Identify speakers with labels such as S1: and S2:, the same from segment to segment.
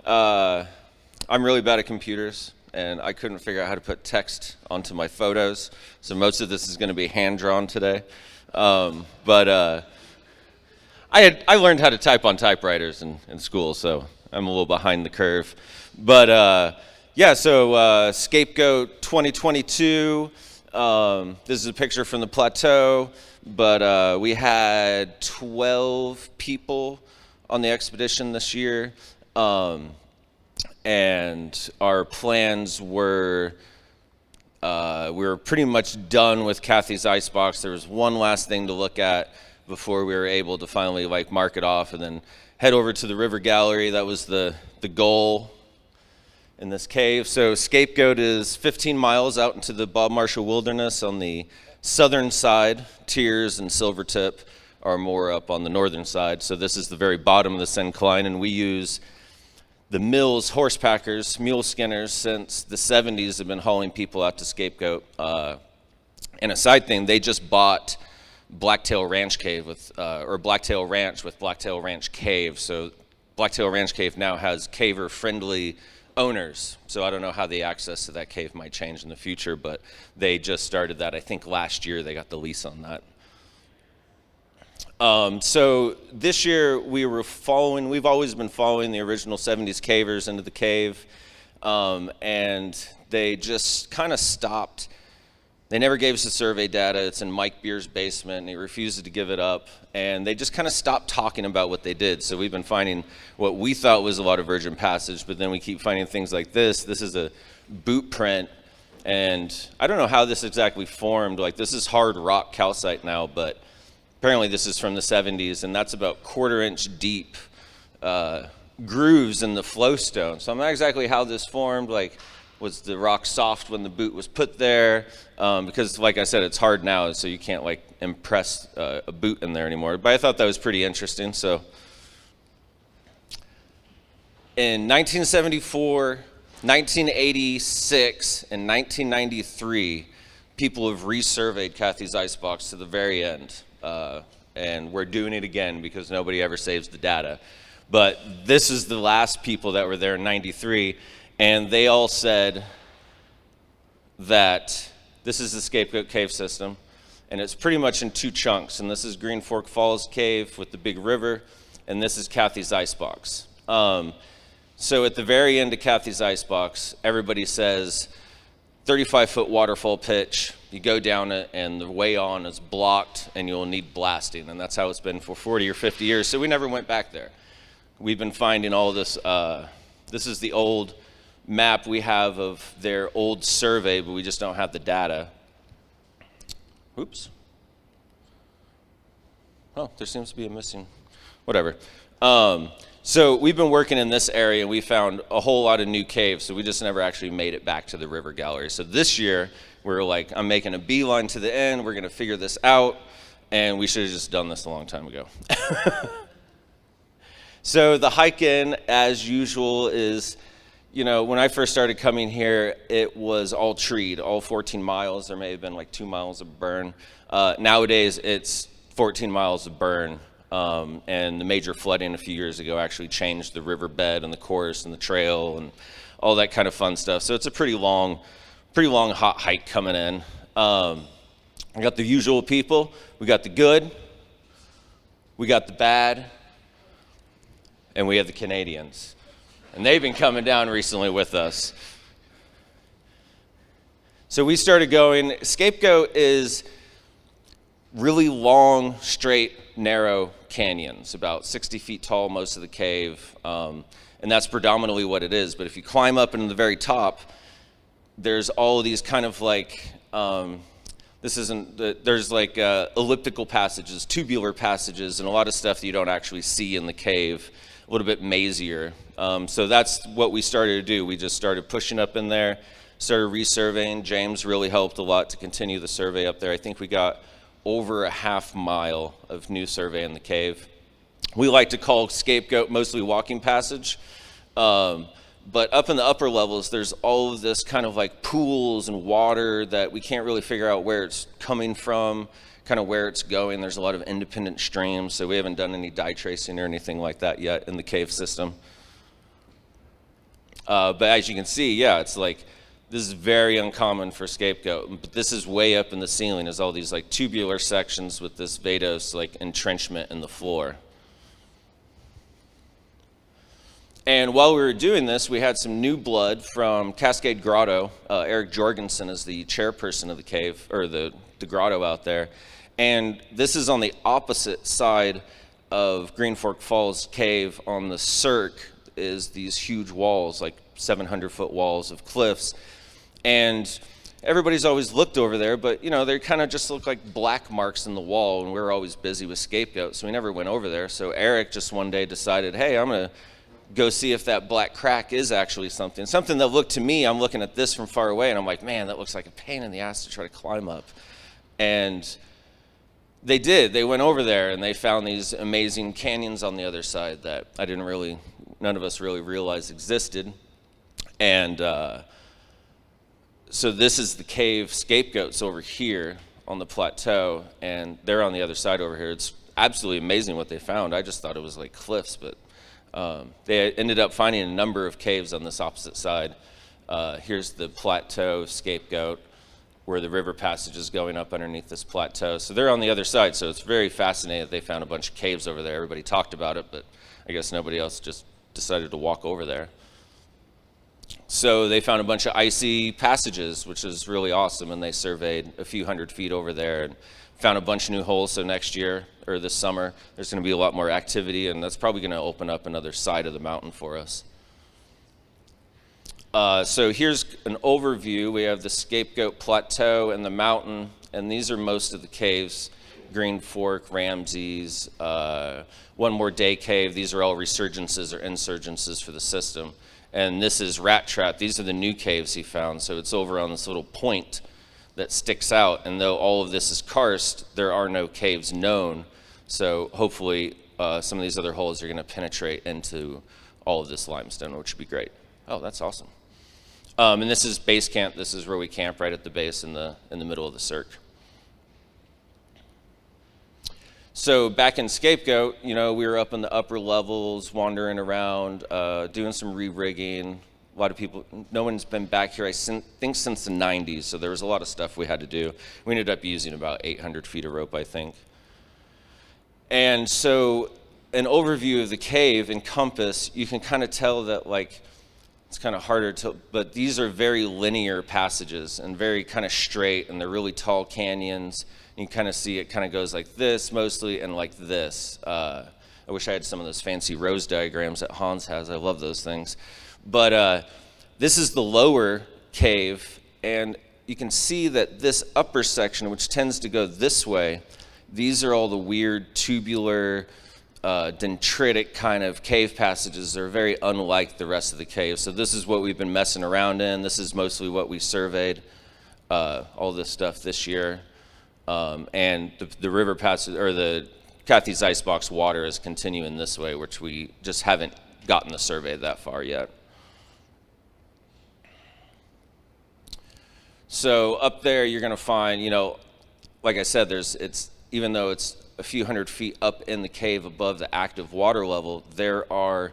S1: I'm really bad at computers, and I couldn't figure out how to put text onto my photos, so most of this is going to be hand-drawn today. I learned how to type on typewriters in school, so I'm a little behind the curve. Scapegoat 2022. This is a picture from the plateau, but we had 12 people on the expedition this year. And our plans were, we were pretty much done with Kathy's icebox. There was one last thing to look at before we were able to finally mark it off and then head over to the river gallery. That was the goal in this cave. So Scapegoat is 15 miles out into the Bob Marshall Wilderness on the southern side. Tears and Silvertip are more up on the northern side. So this is the very bottom of this incline, and we use the Mills horsepackers, mule skinners, since the 70s have been hauling people out to Scapegoat. And a side thing, they just bought Blacktail Ranch Cave or Blacktail Ranch with Blacktail Ranch Cave. So Blacktail Ranch Cave now has caver-friendly owners. So I don't know how the access to that cave might change in the future, but they just started that. I think last year they got the lease on that. So this year we've always been following the original 70s cavers into the cave, and they just kind of stopped. They never gave us the survey data. It's in Mike Beer's basement, and he refused to give it up, and they just kind of stopped talking about what they did. So we've been finding what we thought was a lot of virgin passage, but then we keep finding things like this. This is a boot print, and I don't know how this exactly formed. This is hard rock calcite now, but apparently this is from the 70s, and that's about 1/4 inch deep grooves in the flowstone. So I'm not exactly how this formed. Was the rock soft when the boot was put there? Because like I said, it's hard now, so you can't impress a boot in there anymore. But I thought that was pretty interesting. So in 1974, 1986, and 1993, people have resurveyed Kathy's icebox to the very end. And we're doing it again because nobody ever saves the data. But this is the last people that were there in 93, and they all said that this is the Scapegoat Cave system, and it's pretty much in 2 chunks. And this is Green Fork Falls Cave with the big river, and this is Kathy's icebox. So at the very end of Kathy's icebox, everybody says 35-foot waterfall pitch. You go down it, and the way on is blocked, and you'll need blasting. And that's how it's been for 40 or 50 years. So we never went back there. We've been finding all this. This is the old map we have of their old survey, but we just don't have the data. Oops. Oh, there seems to be a missing, whatever. So we've been working in this area, and we found a whole lot of new caves, so we just never actually made it back to the river gallery. So this year, we're I'm making a beeline to the end. We're going to figure this out, and we should have just done this a long time ago. So the hike in, as usual, is, when I first started coming here, it was all treed, all 14 miles. There may have been 2 miles of burn. Nowadays, it's 14 miles of burn. And the major flooding a few years ago actually changed the riverbed and the course and the trail and all that kind of fun stuff. So it's a pretty long hot hike coming in. We got the usual people. We got the good. We got the bad. And we have the Canadians. And they've been coming down recently with us. So we started going. Scapegoat is really long, straight, narrow canyons, about 60 feet tall, most of the cave. And that's predominantly what it is. But if you climb up into the very top, there's all of these kind of there's elliptical passages, tubular passages, and a lot of stuff that you don't actually see in the cave, a little bit mazier. So that's what we started to do. We just started pushing up in there, started resurveying. James really helped a lot to continue the survey up there. I think we got over a half mile of new survey in the cave. We like to call Scapegoat mostly walking passage. But up in the upper levels, there's all of this kind of pools and water that we can't really figure out where it's coming from, kind of where it's going. There's a lot of independent streams, so we haven't done any dye tracing or anything like that yet in the cave system. But as you can see, yeah, it's like, this is very uncommon for scapegoat. But this is way up in the ceiling, is all these like tubular sections with this vadose like entrenchment in the floor. And while we were doing this, we had some new blood from Cascade Grotto. Eric Jorgensen is the chairperson of the cave, or the grotto out there. And this is on the opposite side of Green Fork Falls Cave. On the cirque is these huge walls, like 700-foot walls of cliffs. And everybody's always looked over there, but you know, they kind of just look like black marks in the wall, and we were always busy with scapegoat, so we never went over there. So Eric just one day decided, hey, I'm gonna go see if that black crack is actually something that looked to me, I'm looking at this from far away, and I'm like, man, that looks like a pain in the ass to try to climb up. And they did. They went over there, and they found these amazing canyons on the other side that none of us really realized existed. And so this is the cave scapegoats over here on the plateau, and they're on the other side over here. It's absolutely amazing what they found. I just thought it was like cliffs, but they ended up finding a number of caves on this opposite side. Here's the plateau scapegoat, where the river passage is going up underneath this plateau. So they're on the other side, so it's very fascinating that they found a bunch of caves over there. Everybody talked about it, but I guess nobody else just decided to walk over there. So they found a bunch of icy passages, which is really awesome, and they surveyed a few hundred feet over there and found a bunch of new holes. So next year, or this summer, there's going to be a lot more activity, and that's probably going to open up another side of the mountain for us. So here's an overview. We have the Scapegoat Plateau and the mountain, and these are most of the caves. Green Fork, Ramses, One More Day Cave. These are all resurgences or insurgences for the system. And this is Rat Trap. These are the new caves he found. So it's over on this little point that sticks out. And though all of this is karst, there are no caves known. So hopefully some of these other holes are going to penetrate into all of this limestone, which would be great. Oh, that's awesome. And this is base camp. This is where we camp, right at the base in the middle of the cirque. So back in Scapegoat, you know, we were up in the upper levels, wandering around, doing some re-rigging. A lot of people, no one's been back here, I think, since the 90s, so there was a lot of stuff we had to do. We ended up using about 800 feet of rope, I think. And so an overview of the cave and compass, you can kind of tell that, like, it's kind of harder to, but these are very linear passages and very kind of straight, and they're really tall canyons. You can kind of see it kind of goes like this mostly, and like this. I wish I had some of those fancy rose diagrams that Hans has. I love those things. But this is the lower cave, and you can see that this upper section, which tends to go this way, these are all the weird tubular, dendritic kind of cave passages. They're very unlike the rest of the cave. So this is what we've been messing around in. This is mostly what we surveyed, all this stuff this year. And the river passage, or the Kathy's Icebox water is continuing this way, which we just haven't gotten the survey that far yet. So up there, you're going to find, you know, like I said, even though it's a few hundred feet up in the cave above the active water level, there are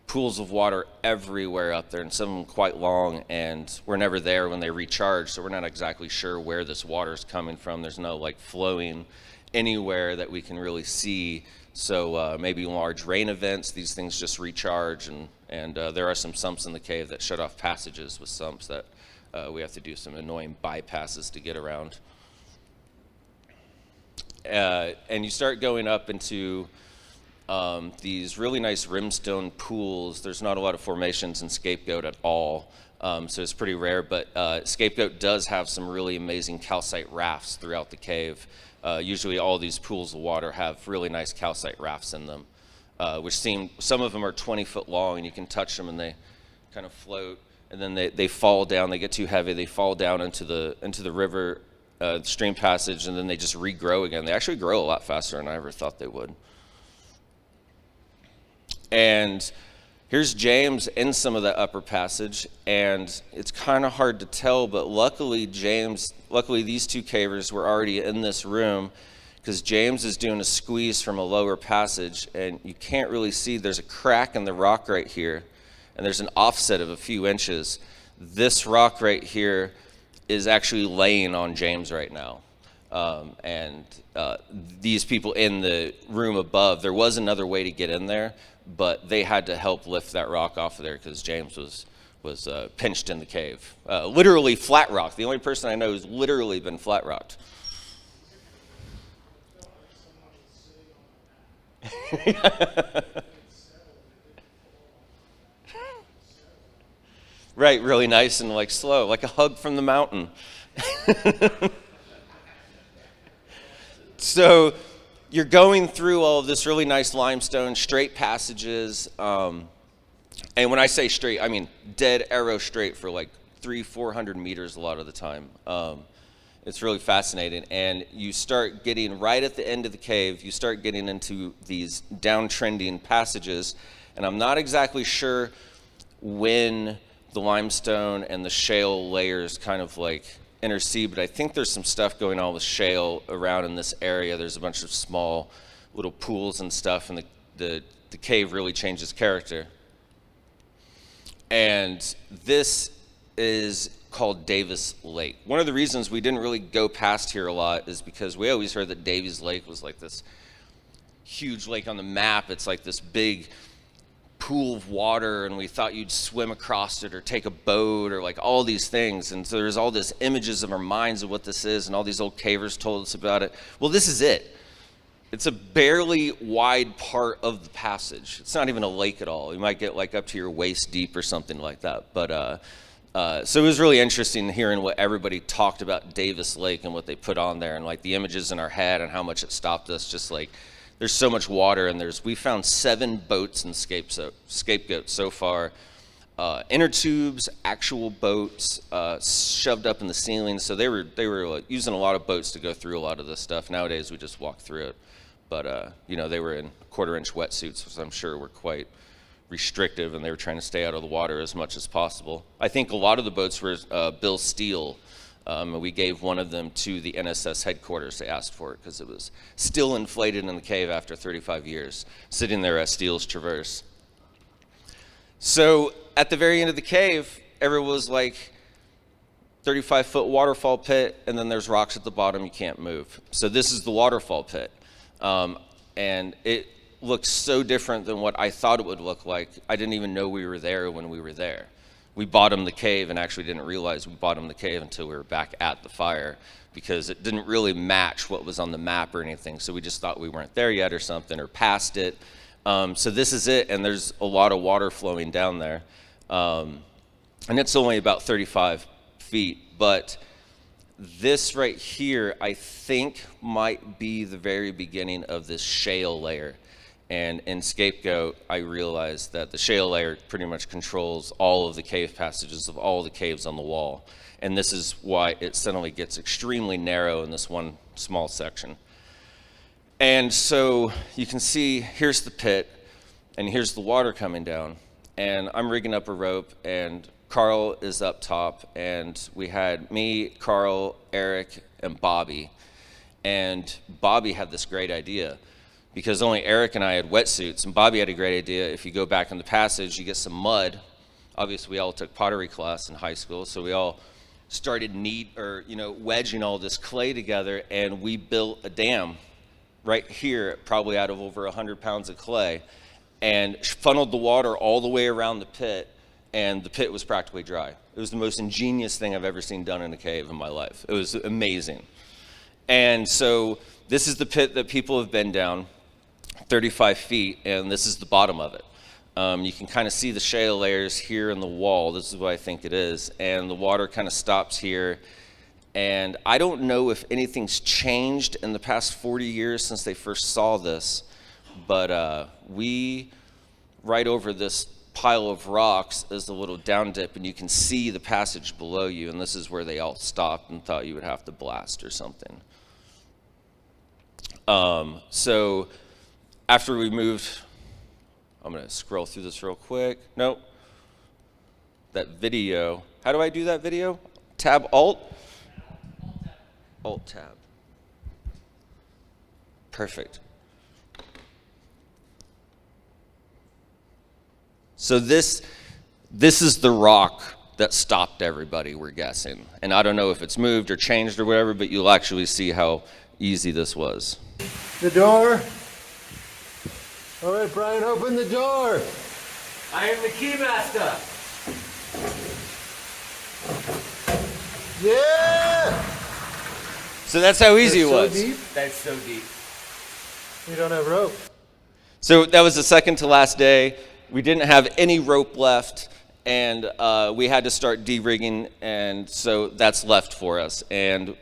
S1: pools of water everywhere up there, and some of them quite long, and we're never there when they recharge, so we're not exactly sure where this water is coming from. There's no like flowing anywhere that we can really see. So maybe large rain events, these things just recharge, and there are some sumps in the cave that shut off passages with sumps that we have to do some annoying bypasses to get around. And you start going up into these really nice rimstone pools. There's not a lot of formations in Scapegoat at all, so it's pretty rare, but Scapegoat does have some really amazing calcite rafts throughout the cave. Usually all these pools of water have really nice calcite rafts in them, some of them are 20 foot long, and you can touch them and they kind of float, and then they fall down, they get too heavy, they fall down into the river stream passage, and then they just regrow again. They actually grow a lot faster than I ever thought they would. And here's James in some of the upper passage, and it's kind of hard to tell, but luckily these two cavers were already in this room, because James is doing a squeeze from a lower passage, and you can't really see, there's a crack in the rock right here, and there's an offset of a few inches. This rock right here is actually laying on James right now. These people in the room above, there was another way to get in there, but they had to help lift that rock off of there because James was pinched in the cave. Literally flat rock. The only person I know who's literally been flat rocked. Right, really nice and like slow, like a hug from the mountain. So you're going through all of this really nice limestone, straight passages. And when I say straight, I mean dead arrow straight for like 300-400 meters a lot of the time. It's really fascinating. And you start getting right at the end of the cave, you start getting into these downtrending passages. And I'm not exactly sure when the limestone and the shale layers kind of like intercede, but I think there's some stuff going on with shale around in this area. There's a bunch of small little pools and stuff, and the cave really changes character. And this is called Davis Lake. One of the reasons we didn't really go past here a lot is because we always heard that Davis Lake was like this huge lake on the map. It's like this big pool of water, and we thought you'd swim across it or take a boat or like all these things. And so there's all these images of our minds of what this is, and all these old cavers told us about it. Well, this is it. It's a barely wide part of the passage. It's not even a lake at all. You might get like up to your waist deep or something like that. But so it was really interesting hearing what everybody talked about Davis Lake and what they put on there, and like the images in our head and how much it stopped us. Just like there's so much water, and we found 7 boats and scapegoats so far. Inner tubes, actual boats, shoved up in the ceiling. So they were like using a lot of boats to go through a lot of this stuff. Nowadays we just walk through it. But they were in 1/4-inch wetsuits, which I'm sure were quite restrictive, and they were trying to stay out of the water as much as possible. I think a lot of the boats were Bill Steele. We gave one of them to the NSS headquarters. They asked for it because it was still inflated in the cave after 35 years, sitting there at Steele's Traverse. So at the very end of the cave, everyone was like 35-foot waterfall pit, and then there's rocks at the bottom you can't move. So this is the waterfall pit. And it looks so different than what I thought it would look like. I didn't even know we were there when we were there. We bottomed the cave and actually didn't realize we bottomed the cave until we were back at the fire, because it didn't really match what was on the map or anything. So we just thought we weren't there yet or something, or past it. So this is it, and there's a lot of water flowing down there. And it's only about 35 feet, but this right here, I think, might be the very beginning of this shale layer. And in Scapegoat, I realized that the shale layer pretty much controls all of the cave passages of all the caves on the wall. And this is why it suddenly gets extremely narrow in this one small section. And so you can see, here's the pit, and here's the water coming down. And I'm rigging up a rope, and Carl is up top, and we had me, Carl, Eric, and Bobby. And Bobby had this great idea, because only Eric and I had wetsuits, and Bobby had a great idea. If you go back in the passage, you get some mud. Obviously, we all took pottery class in high school, so we all started wedging all this clay together, and we built a dam right here, probably out of over 100 pounds of clay, and funneled the water all the way around the pit, and the pit was practically dry. It was the most ingenious thing I've ever seen done in a cave in my life. It was amazing. And so this is the pit that people have been down, 35 feet, and this is the bottom of it. You can kind of see the shale layers here in the wall. This is what I think it is. And the water kind of stops here. And I don't know if anything's changed in the past 40 years since they first saw this, but right over this pile of rocks is a little down dip, and you can see the passage below you, and this is where they all stopped and thought you would have to blast or something. So after we moved, I'm going to scroll through this real quick. Nope. That video. How do I do that video? Tab Alt? Alt Tab. Perfect. So this This is the rock that stopped everybody, we're guessing. And I don't know if it's moved or changed or whatever, but you'll actually see how easy this was.
S2: The door. All right, Brian, open the door.
S1: I am the key master.
S2: Yeah!
S1: So that's how easy it was.
S2: So deep?
S1: That's so deep.
S2: We don't have rope.
S1: So that was the second to last day. We didn't have any rope left, and we had to start de-rigging, and so that's left for us. And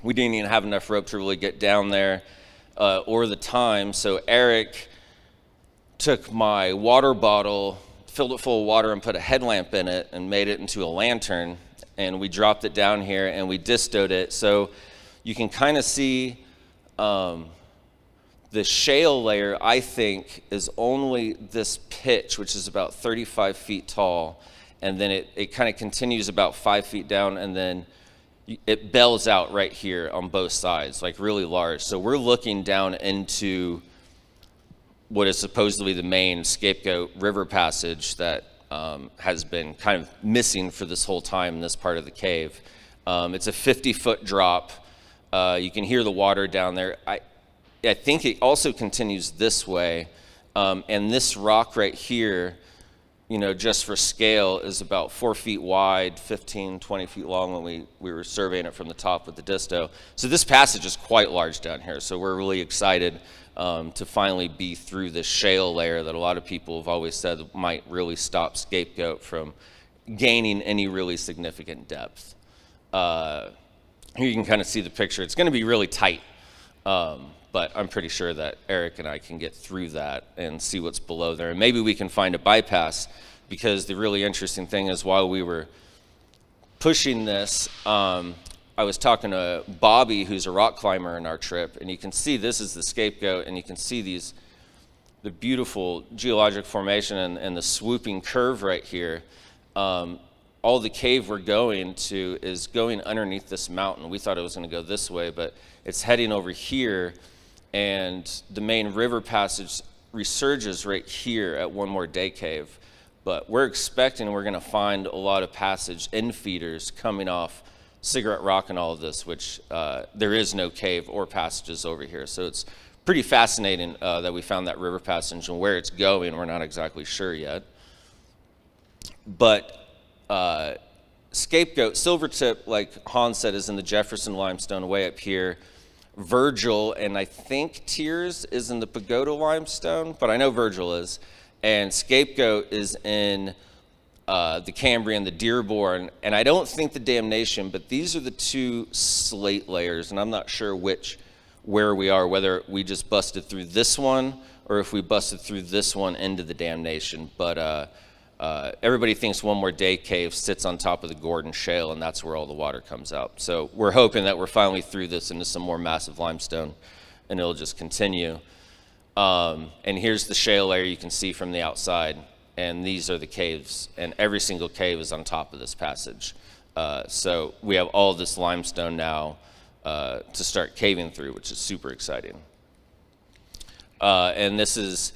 S1: we didn't even have enough rope to really get down there or the time. So Eric took my water bottle, filled it full of water, and put a headlamp in it and made it into a lantern. And we dropped it down here and we distoed it. So you can kind of see the shale layer, I think, is only this pitch, which is about 35 feet tall. And then it kind of continues about 5 feet down, and then it bells out right here on both sides, like really large. So we're looking down into what is supposedly the main Scapegoat River passage that has been kind of missing for this whole time in this part of the cave. It's a 50-foot drop. You can hear the water down there. I think it also continues this way. And this rock right here, just for scale, is about 4 feet wide, 15, 20 feet long when we were surveying it from the top with the disto. So this passage is quite large down here. So we're really excited to finally be through this shale layer that a lot of people have always said might really stop Scapegoat from gaining any really significant depth. Here you can kind of see the picture. It's going to be really tight, but I'm pretty sure that Eric and I can get through that and see what's below there. And maybe we can find a bypass, because the really interesting thing is while we were pushing this, I was talking to Bobby, who's a rock climber in our trip, and you can see this is the Scapegoat, and you can see the beautiful geologic formation and the swooping curve right here. All the cave we're going to is going underneath this mountain. We thought it was going to go this way, but it's heading over here, and the main river passage resurges right here at One More Day Cave. But we're expecting we're going to find a lot of passage in feeders coming off Cigarette Rock and all of this, which there is no cave or passages over here. So it's pretty fascinating that we found that river passage, and where it's going, we're not exactly sure yet. But Scapegoat, Silvertip, like Hans said, is in the Jefferson limestone way up here. Virgil, and I think Tears is in the Pagoda limestone, but I know Virgil is. And Scapegoat is in the Cambrian, the Dearborn, and I don't think the Damnation, but these are the two slate layers, and I'm not sure where we are, whether we just busted through this one or if we busted through this one into the Damnation. But everybody thinks One More Day Cave sits on top of the Gordon Shale, and that's where all the water comes out. So we're hoping that we're finally through this into some more massive limestone, and it'll just continue. And here's the shale layer you can see from the outside. And these are the caves, and every single cave is on top of this passage. So we have all this limestone now to start caving through, which is super exciting. And this is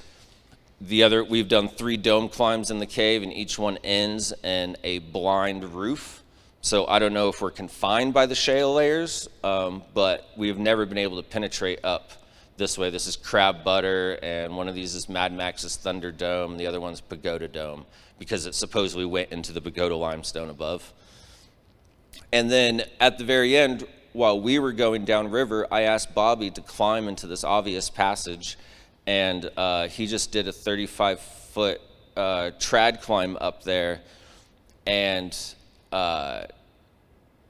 S1: the other, we've done 3 dome climbs in the cave, and each one ends in a blind roof. So I don't know if we're confined by the shale layers, but we've never been able to penetrate up this way. This is Crab Butter, and one of these is Mad Max's Thunder Dome, the other one's Pagoda Dome, because it supposedly went into the Pagoda limestone above. And then at the very end, while we were going downriver, I asked Bobby to climb into this obvious passage, and he just did a 35-foot trad climb up there, and at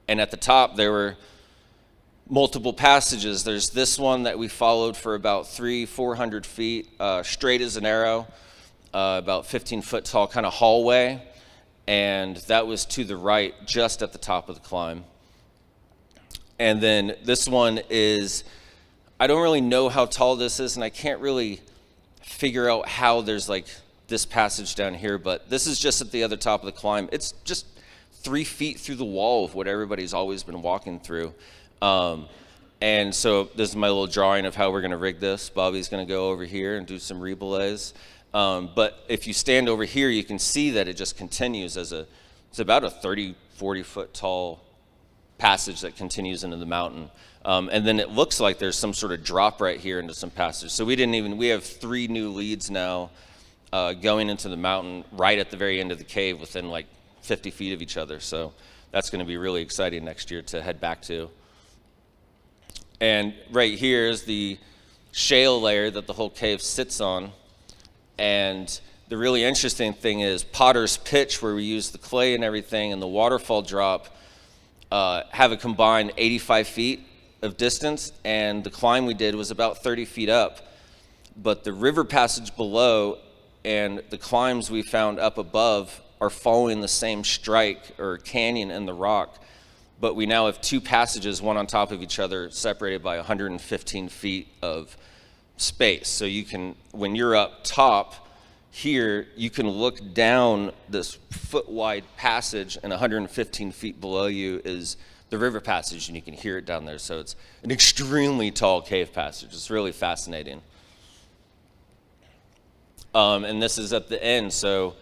S1: the top there were multiple passages. There's this one that we followed for about 300-400 feet, straight as an arrow, about 15-foot tall kind of hallway, and that was to the right, just at the top of the climb. And then this one is, I don't really know how tall this is, and I can't really figure out how there's like this passage down here, but this is just at the other top of the climb. It's just 3 feet through the wall of what everybody's always been walking through. And so this is my little drawing of how we're going to rig this. Bobby's going to go over here and do some rebelays. But if you stand over here, you can see that it just continues it's about a 30, 40 foot tall passage that continues into the mountain. And then it looks like there's some sort of drop right here into some passage. So we have 3 new leads now going into the mountain right at the very end of the cave within like 50 feet of each other. So that's going to be really exciting next year to head back to. And right here is the shale layer that the whole cave sits on. And the really interesting thing is Potter's Pitch, where we use the clay and everything, and the waterfall drop have a combined 85 feet of distance, and the climb we did was about 30 feet up. But the river passage below and the climbs we found up above are following the same strike or canyon in the rock. But we now have 2 passages, one on top of each other, separated by 115 feet of space. So you can, when you're up top here, you can look down this foot-wide passage, and 115 feet below you is the river passage, and you can hear it down there. So it's an extremely tall cave passage. It's really fascinating. And this is at the end, so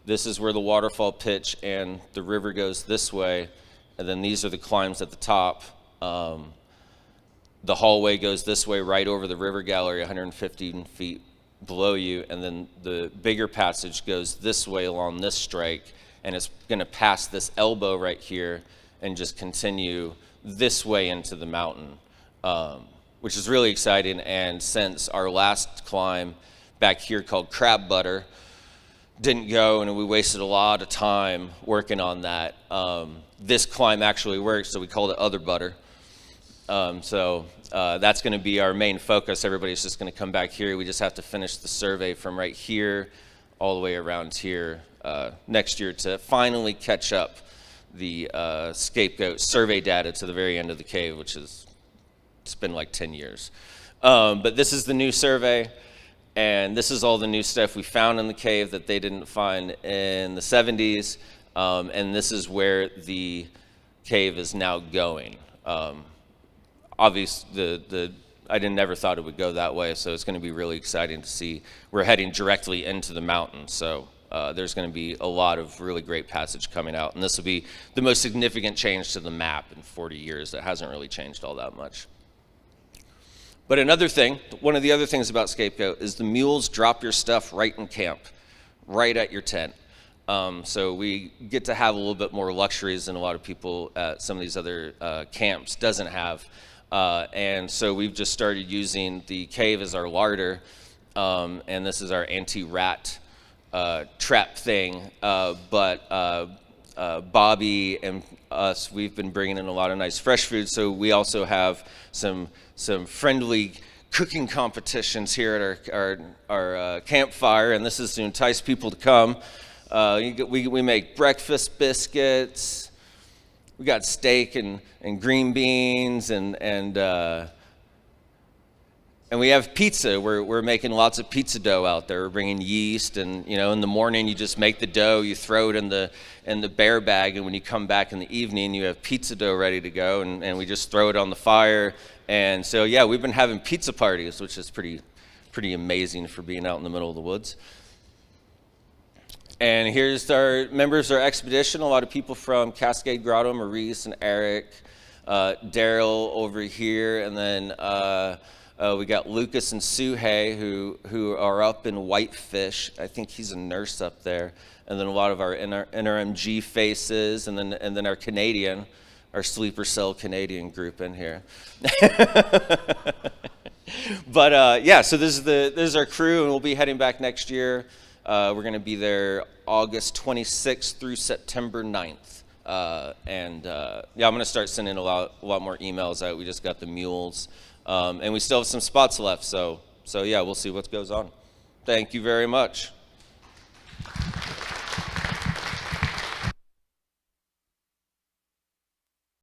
S1: this is where the waterfall pitch and the river goes this way, and then these are the climbs at the top. The hallway goes this way right over the river gallery, 115 feet below you, and then the bigger passage goes this way along this strike, and it's going to pass this elbow right here and just continue this way into the mountain, which is really exciting. And since our last climb back here called Crab Butter didn't go, and we wasted a lot of time working on that, this climb actually worked, so we called it Other Butter. So that's going to be our main focus. Everybody's just going to come back here. We just have to finish the survey from right here all the way around here next year to finally catch up the scapegoat survey data to the very end of the cave, which is, it's been like 10 years. But this is the new survey, and this is all the new stuff we found in the cave that they didn't find in the 70s, and this is where the cave is now going. Obviously, I never thought it would go that way, so it's going to be really exciting to see. We're heading directly into the mountain, so there's going to be a lot of really great passage coming out, and this will be the most significant change to the map in 40 years. That hasn't really changed all that much. But another thing, one of the other things about Scapegoat is the mules drop your stuff right in camp, right at your tent. So we get to have a little bit more luxuries than a lot of people at some of these other camps doesn't have. And so we've just started using the cave as our larder, and this is our anti-rat trap thing. But Bobby and us, we've been bringing in a lot of nice fresh food, so we also have some friendly cooking competitions here at our campfire, and this is to entice people to come. We make breakfast biscuits. We got steak and green beans and we have pizza. We're making lots of pizza dough out there. We're bringing yeast, and in the morning you just make the dough, you throw it in the bear bag, and when you come back in the evening you have pizza dough ready to go, and we just throw it on the fire. And so yeah, we've been having pizza parties, which is pretty amazing for being out in the middle of the woods. And here's our members of our expedition, a lot of people from Cascade Grotto, Maurice and Eric, Daryl over here, and then we got Lucas and Suhei who are up in Whitefish. I think he's a nurse up there. And then a lot of our NRMG faces, and then our Canadian, our sleeper cell Canadian group in here. But yeah, so this is our crew, and we'll be heading back next year. We're going to be there August 26th through September 9th. Yeah, I'm going to start sending a lot more emails out. We just got the mules, and we still have some spots left. So yeah, we'll see what goes on. Thank you very much.